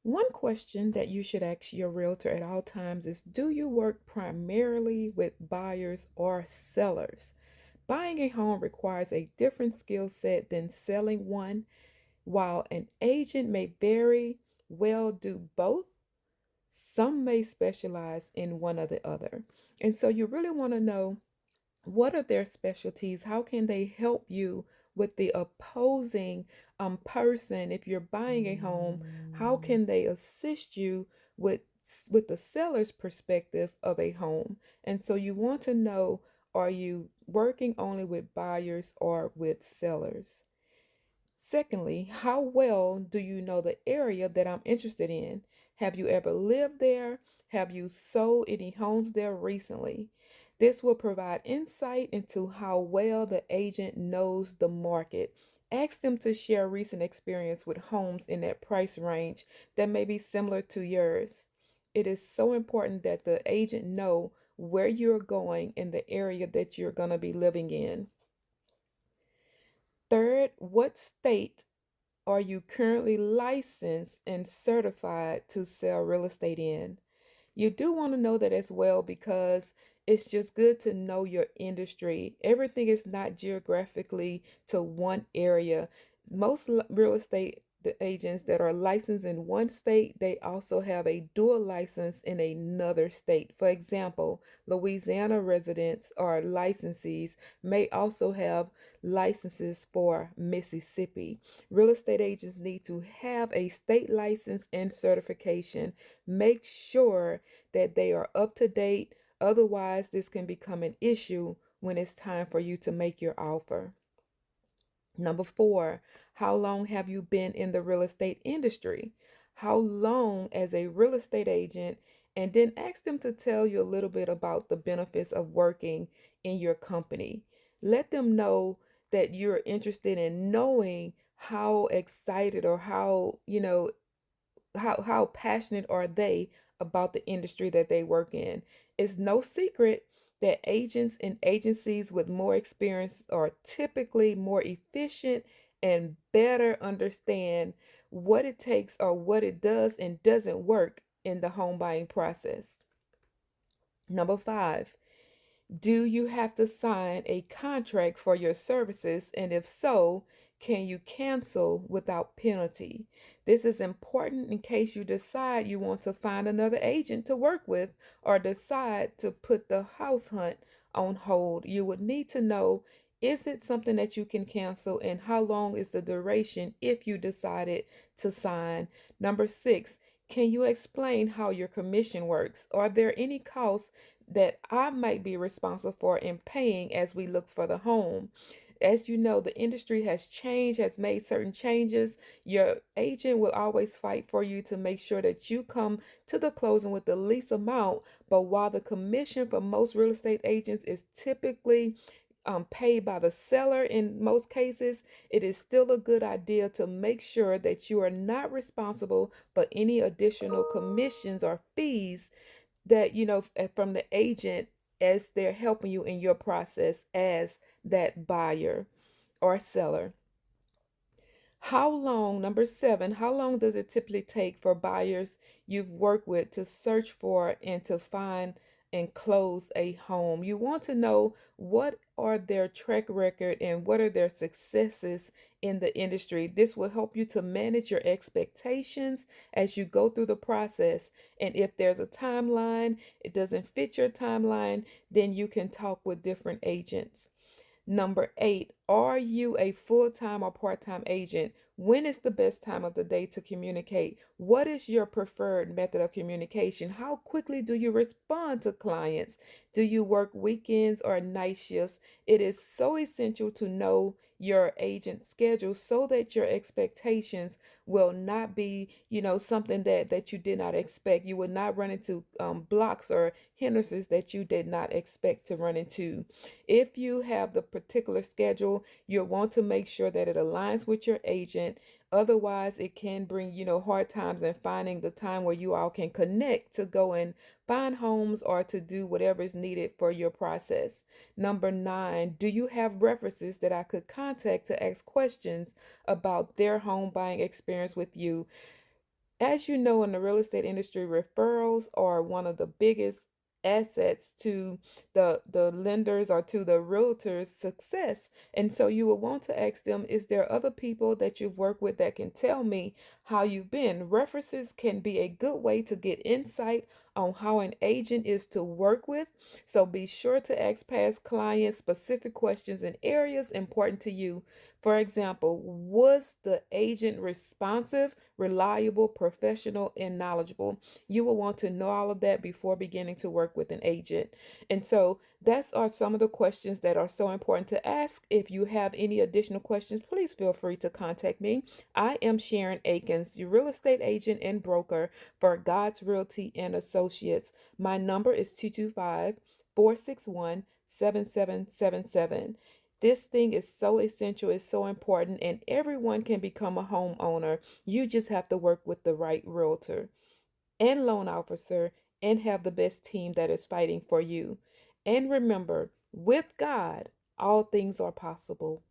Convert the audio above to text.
One question that you should ask your realtor at all times is, do you work primarily with buyers or sellers? Buying a home requires a different skill set than selling one. While an agent may very well do both, some may specialize in one or the other. And so you really want to know, what are their specialties? How can they help you with the opposing person? If you're buying a home, how can they assist you with the seller's perspective of a home? And so you want to know, are you working only with buyers or with sellers? Secondly, how well do you know the area that I'm interested in? Have you ever lived there? Have you sold any homes there recently? This will provide insight into how well the agent knows the market. Ask them to share recent experience with homes in that price range that may be similar to yours. It is so important that the agent know where you're going in the area that you're going to be living in. Third, what state are you currently licensed and certified to sell real estate in? You do want to know that as well, because it's just good to know your industry. Everything is not geographically to one area. Most real estate agents that are licensed in one state, they also have a dual license in another state. For example, Louisiana residents or licensees may also have licenses for Mississippi. Real estate agents need to have a state license and certification. Make sure that they are up to date. Otherwise, this can become an issue when it's time for you to make your offer. Number four, how long have you been in the real estate industry? How long as a real estate agent? And then ask them to tell you a little bit about the benefits of working in your company. Let them know that you're interested in knowing how excited, or how passionate are they about the industry that they work in. It's no secret that agents and agencies with more experience are typically more efficient and better understand what it takes, or what it does and doesn't work in the home buying process. Number five, do you have to sign a contract for your services? And if so, can you cancel without penalty? This is important in case you decide you want to find another agent to work with, or decide to put the house hunt on hold. You would need to know, is it something that you can cancel, and how long is the duration if you decided to sign? Number six, can you explain how your commission works? Are there any costs that I might be responsible for in paying as we look for the home? As you know, the industry has changed, has made certain changes. Your agent will always fight for you to make sure that you come to the closing with the least amount. But while the commission for most real estate agents is typically paid by the seller in most cases, it is still a good idea to make sure that you are not responsible for any additional commissions or fees that from the agent, as they're helping you in your process as that buyer or seller. How long, number seven, how long does it typically take for buyers you've worked with to search for and to find and close a home? You want to know, what are their track record and what are their successes in the industry. This will help you to manage your expectations as you go through the process. And if there's a timeline, it doesn't fit your timeline, then you can talk with different agents. Number eight, are you a full time or part time agent? When is the best time of the day to communicate? What is your preferred method of communication? How quickly do you respond to clients? Do you work weekends or night shifts? It is so essential to know your agent's schedule so that your expectations will not be, something that you did not expect. You will not run into blocks or hindrances that you did not expect to run into. If you have the particular schedule, you'll want to make sure that it aligns with your agent. Otherwise, it can bring, hard times in finding the time where you all can connect to go and find homes or to do whatever is needed for your process. Number nine, do you have references that I could contact to ask questions about their home buying experience with you? As you know, in the real estate industry, referrals are one of the biggest assets to the lenders or to the realtor's success. And so you will want to ask them, is there other people that you've worked with that can tell me how you've been? References can be a good way to get insight on how an agent is to work with. So be sure to ask past clients specific questions in areas important to you. For example, was the agent responsive, reliable, professional, and knowledgeable? You will want to know all of that before beginning to work with an agent. And so, that's are some of the questions that are so important to ask. If you have any additional questions, please feel free to contact me. I am Sharon Aikens, your real estate agent and broker for God's Realty and Associates. My number is 225-461 7777. This thing is so essential, it's so important, and everyone can become a homeowner. You just have to work with the right realtor and loan officer and have the best team that is fighting for you. And remember, with God, all things are possible.